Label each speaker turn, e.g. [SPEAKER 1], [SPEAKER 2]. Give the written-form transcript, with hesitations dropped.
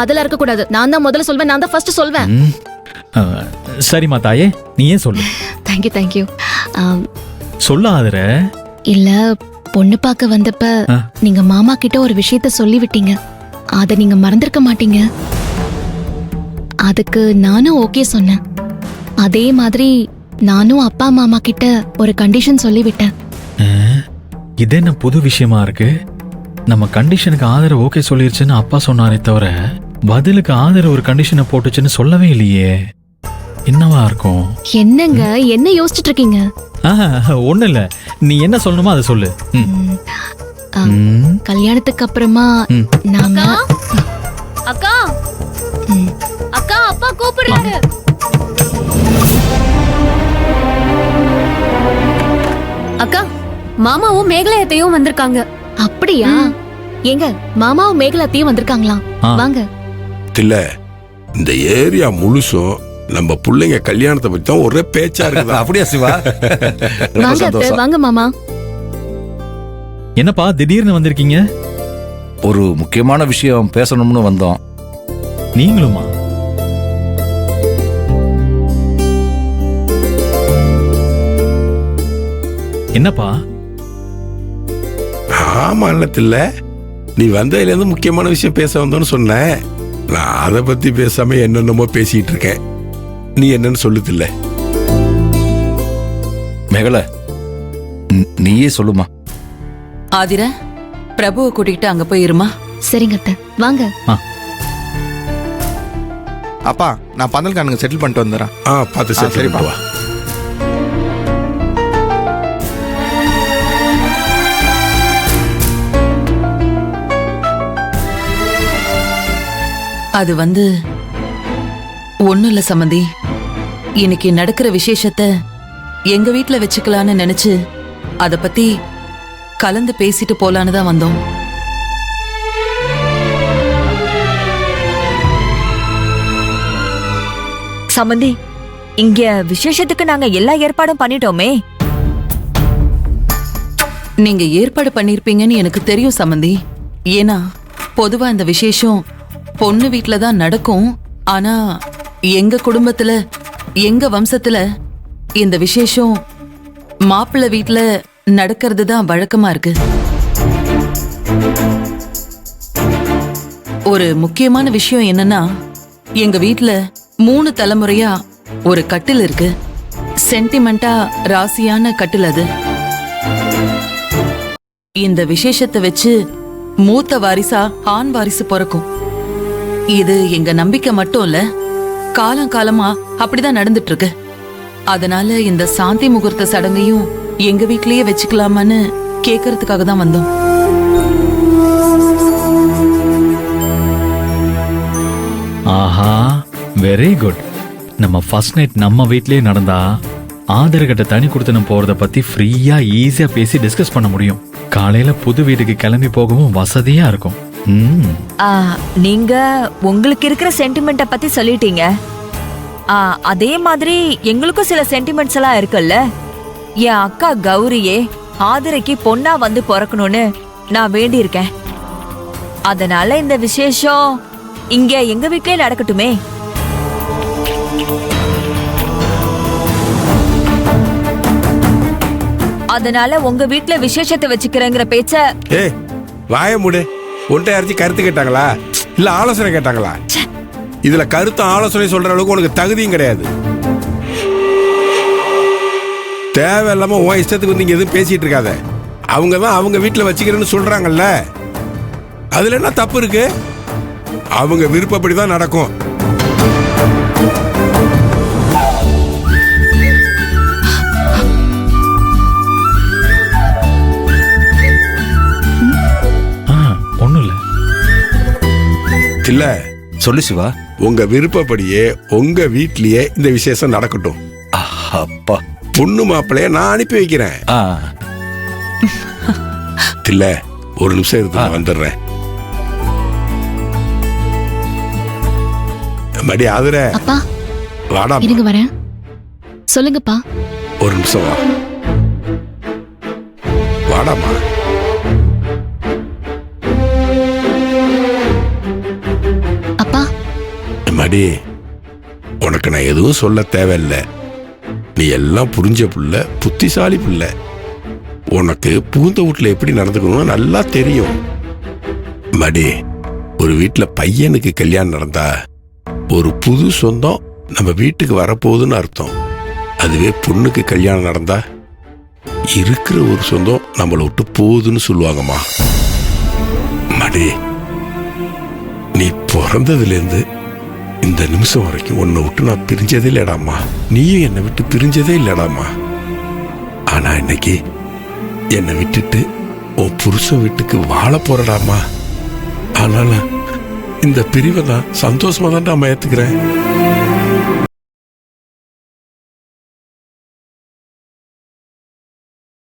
[SPEAKER 1] அதெல்லாம் இருக்க கூடாது. நான் தான் முதல்ல சொல்வேன், நான் தான் ஃபர்ஸ்ட் சொல்வேன்.
[SPEAKER 2] சரிம்மா தாயே, நீ ஏன் சொல்லு.
[SPEAKER 1] தேங்க்யூ.
[SPEAKER 2] சொல்லாதற.
[SPEAKER 1] இல்ல, பொண்ணு பார்க்க வந்தப்ப நீங்க மாமா கிட்ட ஒரு விஷயத்த சொல்லி விட்டீங்க. அத நீங்க மறந்திருக்க மாட்டீங்க. அதுக்கு நானும் ஓகே சொன்னேன். அதே மாதிரி நானும் அப்பா மாமா கிட்ட ஒரு கண்டிஷன் சொல்லி விட்டேன்.
[SPEAKER 2] இது என்ன புது விஷயமா இருக்கு? நம்ம கண்டிஷனுக்கு ஆதரவு ஓகே சொல்லிருச்சுன்னு அப்பா சொன்னாரே தவிர பதிலுக்கு ஆதரவு ஒரு கண்டிஷனை போட்டுச்சுன்னு சொல்லவே இல்லையே. என்னவா இருக்கும்?
[SPEAKER 1] என்னங்க என்ன யோசிச்சுட்டு இருக்கீங்க?
[SPEAKER 2] ஒண்ணு இல்ல, நீ என்ன சொல்லணுமோ அதை சொல்லு.
[SPEAKER 1] கல்யாணத்துக்கு அப்புறமா நாம
[SPEAKER 3] அக்கா அக்கா அப்பா கூப்பிடுறாங்க. அக்கா மாமாவும் மேகலையத்தையும் வந்திருக்காங்க.
[SPEAKER 1] அப்படியா? எங்க மாமாவும் மேகலாத்தையும் வந்திருக்காங்களா? வாங்க.
[SPEAKER 4] இல்ல, இந்த ஏரியா முழுசும் நம்ம பிள்ளைங்க கல்யாணத்தை பத்தி தான் ஒரே பேச்சா இருக்குது.
[SPEAKER 5] அப்படியா சிவா?
[SPEAKER 1] வாங்க அத்தை, வாங்க மாமா.
[SPEAKER 2] என்னப்பா திடீர்னு வந்திருக்கீங்க?
[SPEAKER 5] ஒரு முக்கியமான விஷயம் பேசணும்னு வந்தோம்.
[SPEAKER 2] நீங்களுமா? என்னப்பா?
[SPEAKER 4] ஆமா இல்ல, நீ வந்ததுல இருந்து முக்கியமான விஷயம் பேச வந்தோன்னு சொன்ன. நான் அதை பத்தி பேசாம என்னென்னமோ பேசிட்டு இருக்கேன். நீ என்னன்னு சொல்லுதில்ல.
[SPEAKER 5] மேகல, நீயே சொல்லுமா.
[SPEAKER 6] ஆதிர, பிரபுவை கூட்டிகிட்டு அங்க போயிருமா?
[SPEAKER 1] சரிங்க அத்தை, வாங்க.
[SPEAKER 7] அப்பா, நான் பந்தல்காரனுங்க செட்டில் பண்ணிட்டு வந்துடுறேன்.
[SPEAKER 4] பார்த்து சரி வா.
[SPEAKER 6] அது ஒண்ணும் இல்ல சம்மந்தி. இன்னைக்கு நடக்கிற விசேஷத்தை எங்க வீட்டுல வச்சுக்கலான்னு நினைச்சு அத பத்தி கலந்து பேசிட்டு போலான்னு தான் வந்தோம்.
[SPEAKER 3] சம்மந்தி, இங்க விசேஷத்துக்கு நாங்க எல்லா ஏற்பாடும் பண்ணிட்டோமே.
[SPEAKER 6] நீங்க ஏற்பாடு பண்ணிருப்பீங்கன்னு எனக்கு தெரியும் சம்மந்தி. ஏன்னா பொதுவா இந்த விசேஷம் பொண்ணு வீட்டுல தான் நடக்கும். ஆனா எங்க குடும்பத்துல, எங்க வம்சத்துல இந்த விசேஷம் மாப்பிள்ளை வீட்டுல நடக்கிறது தான் வழக்கமா இருக்கு. ஒரு முக்கியமான விஷயம் என்னன்னா, எங்க வீட்டுல 3 தலைமுறையா ஒரு கட்டில் இருக்கு. சென்டிமெண்டா ராசியான கட்டில் அது. இந்த விசேஷத்தை வச்சு மூத்த வாரிசா ஆண் வாரிசு பிறக்கும். இது எங்க நம்பிக்கை மட்டும் இல்ல, காலம் காலமா அப்படிதான் நடந்துட்டு இருக்கு. அதனால இந்த சாந்தி முகூர்த்த சடங்கையும் எங்க வீட்லயே வச்சுக்கலாமான்னு கேக்குறதுக்காக தான் வந்தோம்.
[SPEAKER 2] ஆஹா, வெரி குட். நம்ம ஃபர்ஸ்ட் நைட் நம்ம வீட்லயே நடந்தா ஆதரகிட்ட தனி கொடுத்தனம் போறத பத்தி ஃப்ரீயா ஈஸியா பேசி டிஸ்கஸ் பண்ண முடியும். காலையில புது வீட்டுக்கு கிளம்பி போகவும் வசதியா இருக்கும்.
[SPEAKER 3] நீங்க உங்களுக்கு இருக்கிற சென்டிமெண்ட பத்தி சொல்லிட்டீங்க. அதே மாதிரி எங்களுக்கும் சில சென்டிமெண்ட்ஸ் எல்லாம் இருக்குல்ல. என் அக்கா கௌரியே ஆதிரைக்கு பொண்ணா வந்து பிறக்கணும்னு நான் வேண்டி இருக்கேன். அதனால இந்த விசேஷம் இங்க எங்க வீட்லயே நடக்கட்டுமே. அதனால உங்க வீட்ல விசேஷத்தை வச்சுக்கிறேங்கிற பேச்ச.
[SPEAKER 4] ஏய் வாய மூடு. ஒன்றை யாராச்சும் கருத்து கேட்டாங்களா இல்ல ஆலோசனை கேட்டாங்களா? இதுல கருத்து ஆலோசனை சொல்ற அளவுக்கு உனக்கு தகுதியும் கிடையாது. தேவையில்லாம உன் இஷ்டத்துக்கு வந்து இங்க எதுவும் பேசிட்டு இருக்காத. அவங்க தான் அவங்க வீட்டுல வச்சுக்கிறேன்னு சொல்றாங்கல்ல, அதுல என்ன தப்பு இருக்கு? அவங்க விருப்பப்படிதான் நடக்கும். இல்ல
[SPEAKER 5] சொல்லு சிவா.
[SPEAKER 4] உங்க விருப்பப்படியே உங்க வீட்லயே இந்த விசேஷம் நடக்கட்டும்.
[SPEAKER 5] அப்பா,
[SPEAKER 4] பொண்ணு மாப்பிள்ளைய நான் அனுப்பி வைக்கிறேன். இல்ல ஒரு நிமிஷம் இருக்கு, வந்துடுறேன். மடி ஆதுர.
[SPEAKER 1] அப்பா
[SPEAKER 4] வாடா.
[SPEAKER 1] இருங்க வரேன். சொல்லுங்கப்பா.
[SPEAKER 4] ஒரு நிமிஷம் வா. வாடாமா.
[SPEAKER 1] அப்பா
[SPEAKER 4] மடி, உனக்கு நான் எதுவும் சொல்ல தேவையில்லை. நீ எல்லாம் புரிஞ்ச புள்ள, புத்திசாலி புள்ள. உனக்கு புகுந்த வீட்டுல எப்படி நடந்துக்கணும்னு நல்லா தெரியும். மடி, ஒரு வீட்டுல பையனுக்கு கல்யாணம் நடந்தா ஒரு புது சொந்தம் நம்ம வீட்டுக்கு வரப்போகுதுன்னு அர்த்தம். அதுவே பொண்ணுக்கு கல்யாணம் நடந்தா இருக்கிற ஒரு சொந்தம் நம்மளை விட்டு போகுதுன்னு சொல்லுவாங்கம்மா. மடி, நீ பிறந்ததுலேருந்து இந்த நிமிஷம் வரைக்கும் உன்னை விட்டு நான் பிரிஞ்சதே இல்லடாம்மா. நீயும் என்னை விட்டு பிரிஞ்சதே இல்லடாம்மா. ஆனா இன்னைக்கு என்னை விட்டுட்டு உன் புருஷன் வீட்டுக்கு வாழ போறடாம்மா. அதனால இந்த பிரிவை நான் சந்தோஷமா தான் நான் ஏத்துக்கிறேன்.